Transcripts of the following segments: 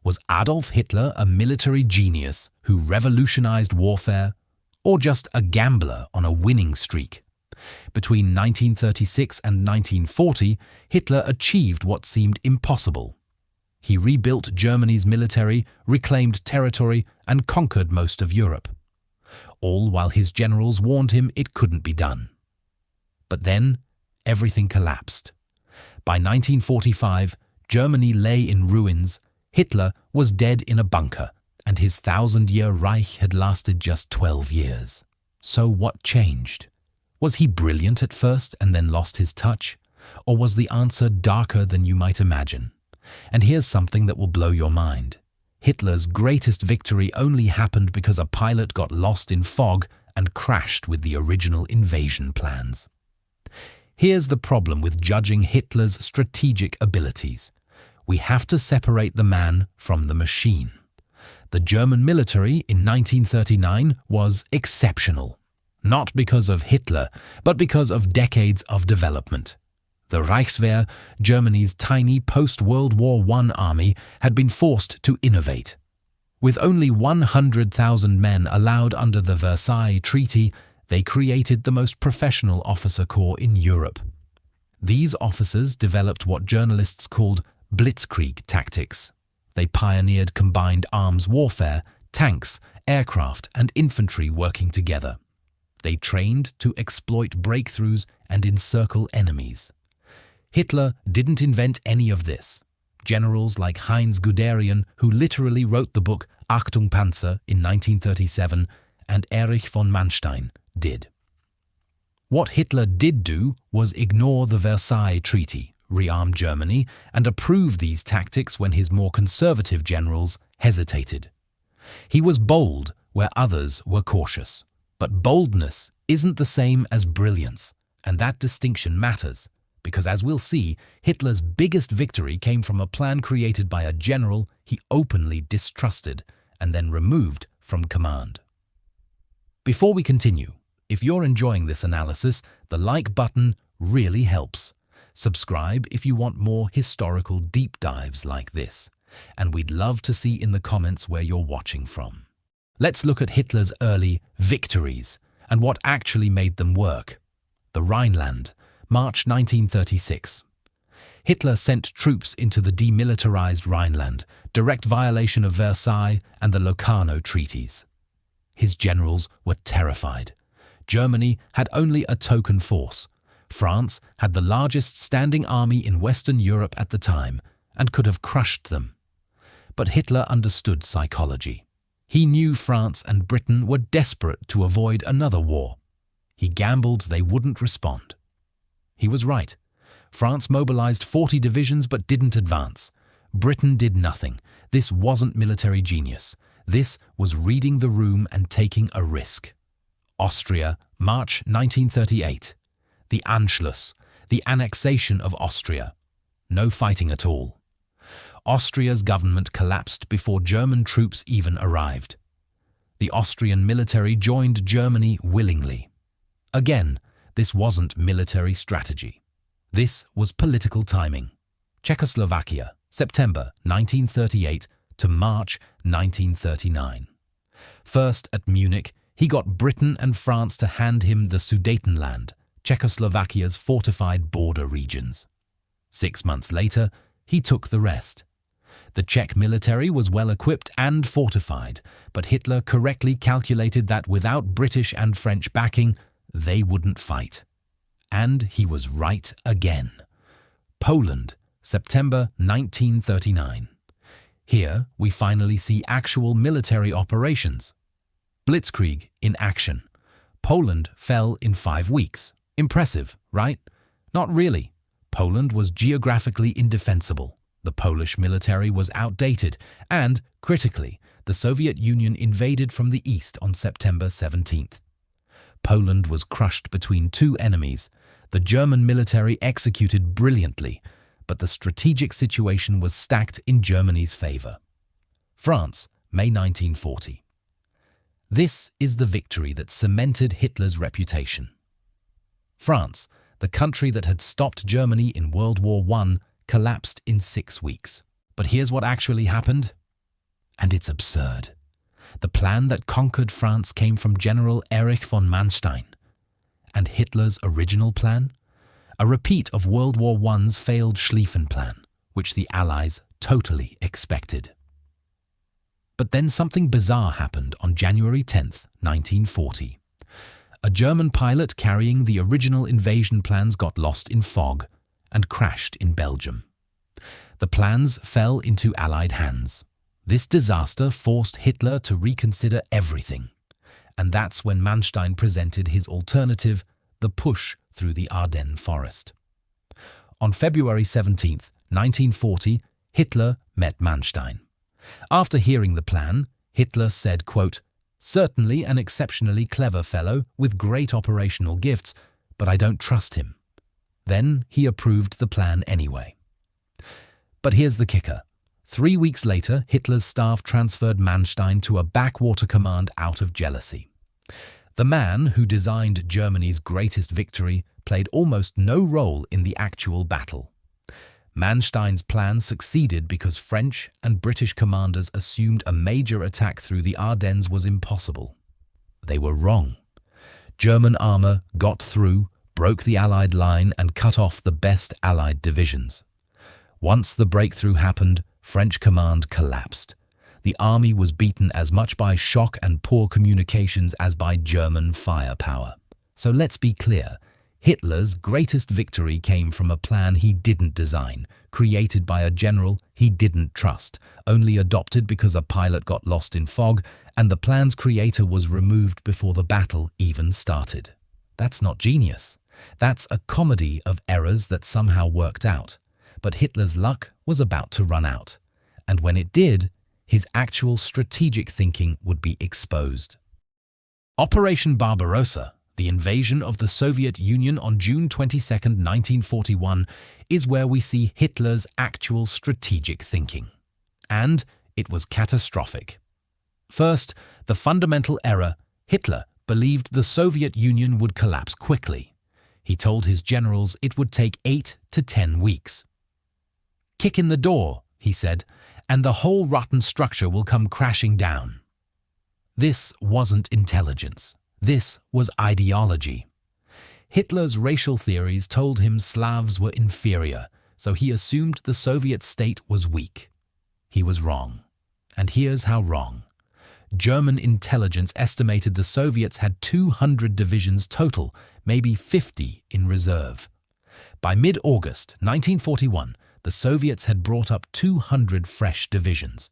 Was Adolf Hitler a military genius who revolutionized warfare, or just a gambler on a winning streak? Between 1936 and 1940, Hitler achieved what seemed impossible. He rebuilt Germany's military, reclaimed territory, and conquered most of Europe. All while his generals warned him it couldn't be done. But then, everything collapsed. By 1945, Germany lay in ruins, Hitler was dead in a bunker, and his 1,000-year Reich had lasted just 12 years. So what changed? Was he brilliant at first and then lost his touch? Or was the answer darker than you might imagine? And here's something that will blow your mind. Hitler's greatest victory only happened because a pilot got lost in fog and crashed with the original invasion plans. Here's the problem with judging Hitler's strategic abilities. We have to separate the man from the machine. The German military in 1939 was exceptional. Not because of Hitler, but because of decades of development. The Reichswehr, Germany's tiny post-World War I army, had been forced to innovate. With only 100,000 men allowed under the Versailles Treaty, they created the most professional officer corps in Europe. These officers developed what journalists called blitzkrieg tactics. They pioneered combined arms warfare, tanks, aircraft, and infantry working together. They trained to exploit breakthroughs and encircle enemies. Hitler didn't invent any of this. Generals like Heinz Guderian, who literally wrote the book Achtung Panzer in 1937, and Erich von Manstein did. What Hitler did do was ignore the Versailles Treaty, rearm Germany, and approve these tactics when his more conservative generals hesitated. He was bold where others were cautious. But boldness isn't the same as brilliance, and that distinction matters, because as we'll see, Hitler's biggest victory came from a plan created by a general he openly distrusted and then removed from command. Before we continue, if you're enjoying this analysis, the like button really helps. Subscribe if you want more historical deep dives like this, and we'd love to see in the comments where you're watching from. Let's look at Hitler's early victories and what actually made them work. The Rhineland, March 1936. Hitler sent troops into the demilitarized Rhineland, direct violation of Versailles and the Locarno treaties. His generals were terrified. Germany had only a token force. France had the largest standing army in Western Europe at the time and could have crushed them. But Hitler understood psychology. He knew France and Britain were desperate to avoid another war. He gambled they wouldn't respond. He was right. France mobilized 40 divisions but didn't advance. Britain did nothing. This wasn't military genius. This was reading the room and taking a risk. Austria, March 1938. The Anschluss, the annexation of Austria. No fighting at all. Austria's government collapsed before German troops even arrived. The Austrian military joined Germany willingly. Again, this wasn't military strategy. This was political timing. Czechoslovakia, September 1938 to March 1939. First at Munich, he got Britain and France to hand him the Sudetenland, Czechoslovakia's fortified border regions. 6 months later, he took the rest. The Czech military was well equipped and fortified, but Hitler correctly calculated that without British and French backing, they wouldn't fight. And he was right again. Poland, September 1939. Here we finally see actual military operations. Blitzkrieg in action. Poland fell in 5 weeks. Impressive, right? Not really. Poland was geographically indefensible. The Polish military was outdated, and, critically, the Soviet Union invaded from the east on September 17th. Poland was crushed between two enemies. The German military executed brilliantly, but the strategic situation was stacked in Germany's favor. France, May 1940. This is the victory that cemented Hitler's reputation. France, the country that had stopped Germany in World War I, collapsed in 6 weeks. But here's what actually happened. And it's absurd. The plan that conquered France came from General Erich von Manstein. And Hitler's original plan? A repeat of World War I's failed Schlieffen Plan, which the Allies totally expected. But then something bizarre happened on January 10th, 1940. A German pilot carrying the original invasion plans got lost in fog and crashed in Belgium. The plans fell into Allied hands. This disaster forced Hitler to reconsider everything. And that's when Manstein presented his alternative, the push through the Ardennes forest. On February 17th, 1940, Hitler met Manstein. After hearing the plan, Hitler said, quote, "Certainly an exceptionally clever fellow with great operational gifts, but I don't trust him." Then he approved the plan anyway. But here's the kicker. 3 weeks later, Hitler's staff transferred Manstein to a backwater command out of jealousy. The man who designed Germany's greatest victory played almost no role in the actual battle. Manstein's plan succeeded because French and British commanders assumed a major attack through the Ardennes was impossible. They were wrong. German armor got through, broke the Allied line and cut off the best Allied divisions. Once the breakthrough happened, French command collapsed. The army was beaten as much by shock and poor communications as by German firepower. So let's be clear. Hitler's greatest victory came from a plan he didn't design, created by a general he didn't trust, only adopted because a pilot got lost in fog, and the plan's creator was removed before the battle even started. That's not genius. That's a comedy of errors that somehow worked out. But Hitler's luck was about to run out. And when it did, his actual strategic thinking would be exposed. Operation Barbarossa, the invasion of the Soviet Union on June 22, 1941, is where we see Hitler's actual strategic thinking. And it was catastrophic. First, the fundamental error: Hitler believed the Soviet Union would collapse quickly. He told his generals it would take 8 to 10 weeks. "Kick in the door," he said, "and the whole rotten structure will come crashing down." This wasn't intelligence. This was ideology. Hitler's racial theories told him Slavs were inferior, so he assumed the Soviet state was weak. He was wrong. And here's how wrong. German intelligence estimated the Soviets had 200 divisions total, maybe 50 in reserve. By mid-August 1941, the Soviets had brought up 200 fresh divisions,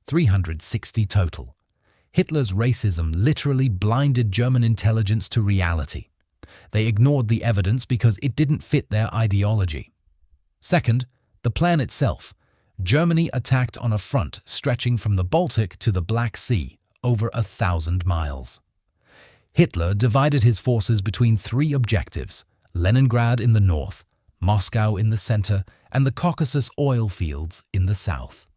360 total. Hitler's racism literally blinded German intelligence to reality. They ignored the evidence because it didn't fit their ideology. Second, the plan itself. Germany attacked on a front stretching from the Baltic to the Black Sea, over 1,000 miles. Hitler divided his forces between 3 objectives: Leningrad in the north, Moscow in the center, and the Caucasus oil fields in the south.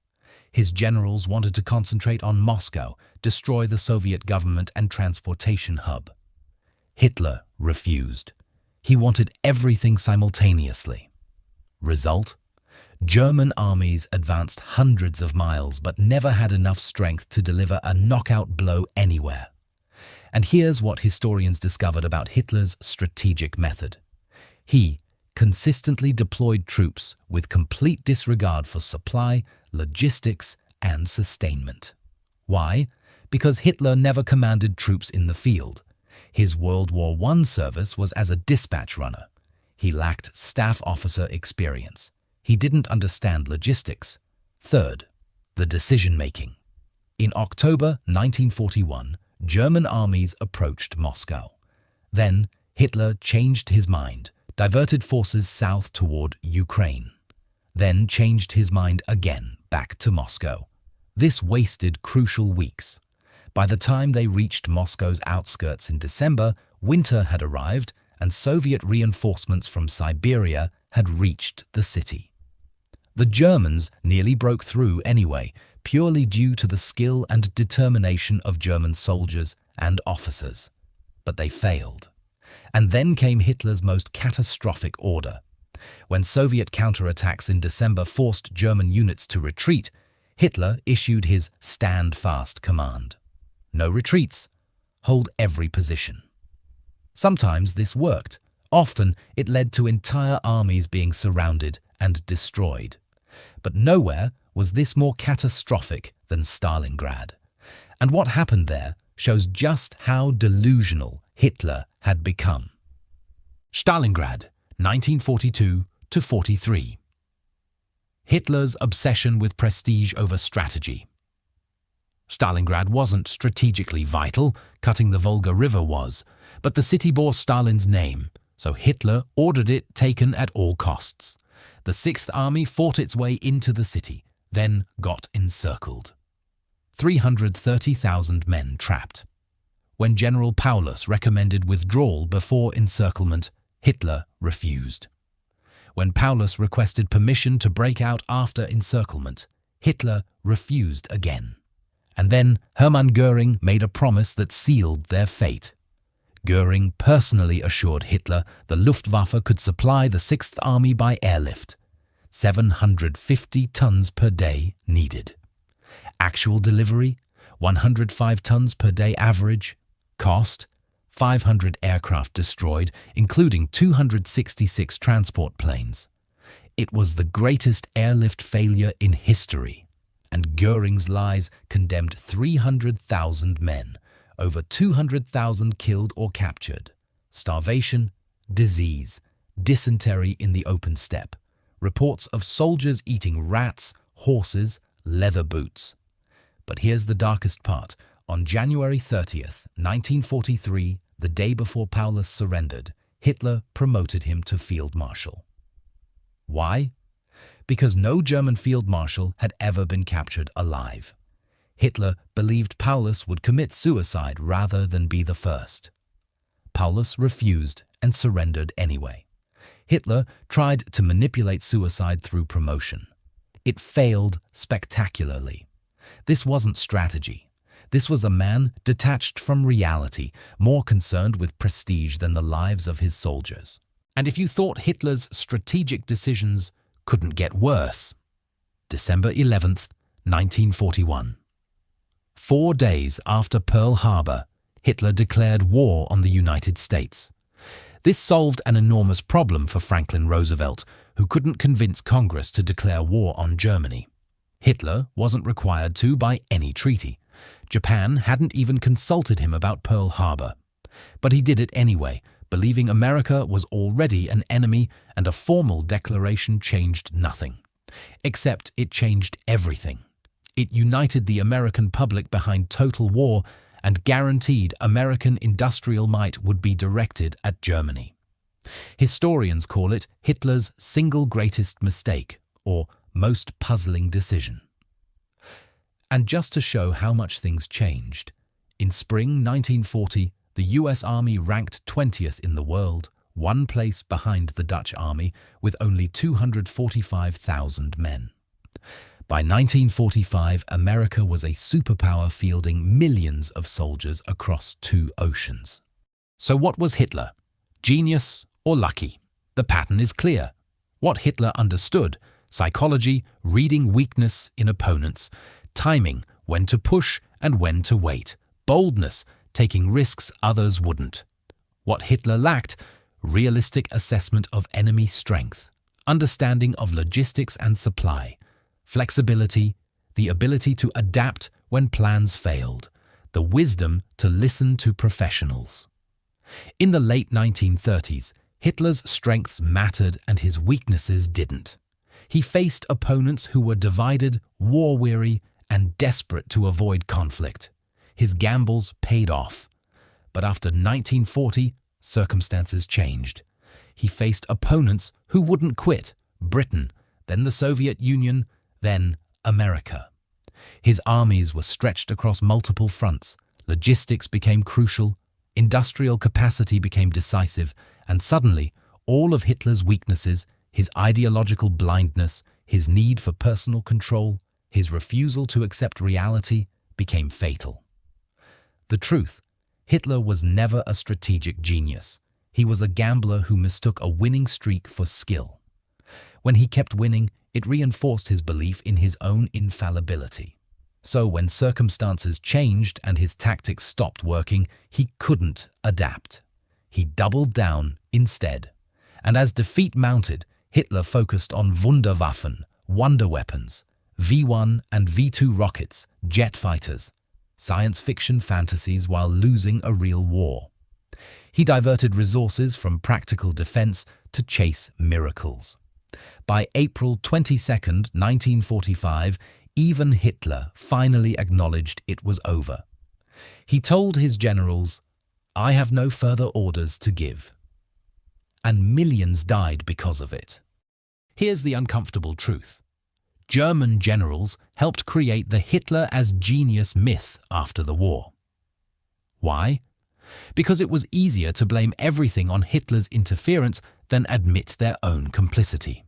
His generals wanted to concentrate on Moscow, destroy the Soviet government and transportation hub. Hitler refused. He wanted everything simultaneously. Result? German armies advanced hundreds of miles but never had enough strength to deliver a knockout blow anywhere. And here's what historians discovered about Hitler's strategic method. He consistently deployed troops with complete disregard for supply, logistics, and sustainment. Why? Because Hitler never commanded troops in the field. His World War I service was as a dispatch runner. He lacked staff officer experience. He didn't understand logistics. Third, the decision-making. In October 1941, German armies approached Moscow. Then Hitler changed his mind, diverted forces south toward Ukraine. Then changed his mind again, back to Moscow. This wasted crucial weeks. By the time they reached Moscow's outskirts in December, winter had arrived and Soviet reinforcements from Siberia had reached the city. The Germans nearly broke through anyway, purely due to the skill and determination of German soldiers and officers. But they failed. And then came Hitler's most catastrophic order. When Soviet counterattacks in December forced German units to retreat, Hitler issued his stand fast command. No retreats. Hold every position. Sometimes this worked. Often it led to entire armies being surrounded and destroyed. But nowhere was this more catastrophic than Stalingrad. And what happened there shows just how delusional Hitler had become. Stalingrad, 1942–43. Hitler's obsession with prestige over strategy. Stalingrad wasn't strategically vital, cutting the Volga River was, but the city bore Stalin's name, so Hitler ordered it taken at all costs. The Sixth Army fought its way into the city, then got encircled. 330,000 men trapped. When General Paulus recommended withdrawal before encirclement, Hitler refused. When Paulus requested permission to break out after encirclement, Hitler refused again. And then Hermann Göring made a promise that sealed their fate. Göring personally assured Hitler the Luftwaffe could supply the Sixth Army by airlift. 750 tons per day needed. Actual delivery, 105 tons per day average. Cost, 500 aircraft destroyed, including 266 transport planes. It was the greatest airlift failure in history, and Göring's lies condemned 300,000 men, over 200,000 killed or captured, starvation, disease, dysentery in the open steppe, reports of soldiers eating rats, horses, leather boots. But here's the darkest part. On January 30th, 1943, the day before Paulus surrendered, Hitler promoted him to field marshal. Why? Because no German field marshal had ever been captured alive. Hitler believed Paulus would commit suicide rather than be the first. Paulus refused and surrendered anyway. Hitler tried to manipulate suicide through promotion. It failed spectacularly. This wasn't strategy. This was a man detached from reality, more concerned with prestige than the lives of his soldiers. And if you thought Hitler's strategic decisions couldn't get worse, December 11th, 1941. 4 days after Pearl Harbor, Hitler declared war on the United States. This solved an enormous problem for Franklin Roosevelt, who couldn't convince Congress to declare war on Germany. Hitler wasn't required to by any treaty. Japan hadn't even consulted him about Pearl Harbor. But he did it anyway, believing America was already an enemy, and a formal declaration changed nothing. Except it changed everything. It united the American public behind total war and guaranteed American industrial might would be directed at Germany. Historians call it Hitler's single greatest mistake, or most puzzling decision. And just to show how much things changed, in spring 1940, the US Army ranked 20th in the world, one place behind the Dutch Army, with only 245,000 men. By 1945, America was a superpower fielding millions of soldiers across 2 oceans. So what was Hitler? Genius or lucky? The pattern is clear. What Hitler understood: psychology, reading weakness in opponents, timing, when to push and when to wait, boldness, taking risks others wouldn't. What Hitler lacked: realistic assessment of enemy strength, understanding of logistics and supply, flexibility, the ability to adapt when plans failed, the wisdom to listen to professionals. In the late 1930s, Hitler's strengths mattered and his weaknesses didn't. He faced opponents who were divided, war-weary, and desperate to avoid conflict. His gambles paid off. But after 1940, circumstances changed. He faced opponents who wouldn't quit: Britain, then the Soviet Union, then America. His armies were stretched across multiple fronts. Logistics became crucial, industrial capacity became decisive, and suddenly all of Hitler's weaknesses, his ideological blindness, his need for personal control, his refusal to accept reality, became fatal. The truth: Hitler was never a strategic genius. He was a gambler who mistook a winning streak for skill. When he kept winning, it reinforced his belief in his own infallibility. So when circumstances changed and his tactics stopped working, he couldn't adapt. He doubled down instead. And as defeat mounted, Hitler focused on Wunderwaffen, wonder weapons, V-1 and V-2 rockets, jet fighters, science fiction fantasies while losing a real war. He diverted resources from practical defense to chase miracles. By April 22, 1945, even Hitler finally acknowledged it was over. He told his generals, "I have no further orders to give." And millions died because of it. Here's the uncomfortable truth. German generals helped create the Hitler as genius myth after the war. Why? Because it was easier to blame everything on Hitler's interference than admit their own complicity.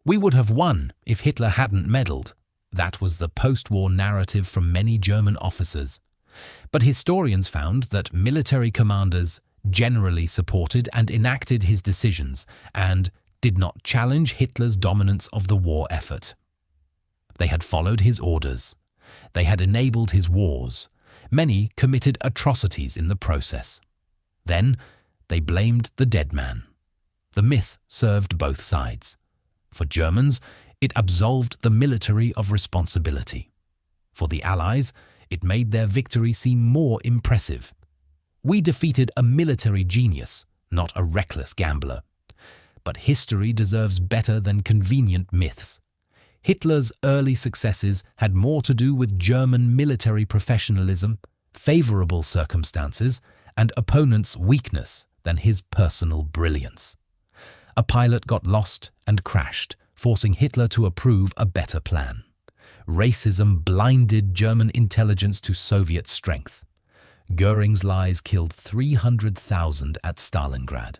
We would have won if Hitler hadn't meddled. That was the post-war narrative from many German officers. But historians found that military commanders generally supported and enacted his decisions and did not challenge Hitler's dominance of the war effort. They had followed his orders. They had enabled his wars. Many committed atrocities in the process. Then they blamed the dead man. The myth served both sides. For Germans, it absolved the military of responsibility. For the Allies, it made their victory seem more impressive. We defeated a military genius, not a reckless gambler. But history deserves better than convenient myths. Hitler's early successes had more to do with German military professionalism, favorable circumstances, and opponents' weakness than his personal brilliance. A pilot got lost and crashed, forcing Hitler to approve a better plan. Racism blinded German intelligence to Soviet strength. Goering's lies killed 300,000 at Stalingrad.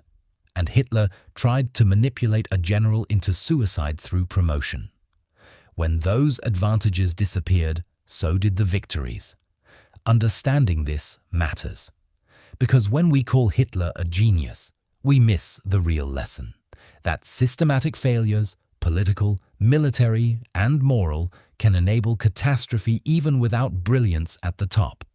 And Hitler tried to manipulate a general into suicide through promotion. When those advantages disappeared, so did the victories. Understanding this matters. Because when we call Hitler a genius, we miss the real lesson. That systematic failures, political, military, and moral, can enable catastrophe even without brilliance at the top.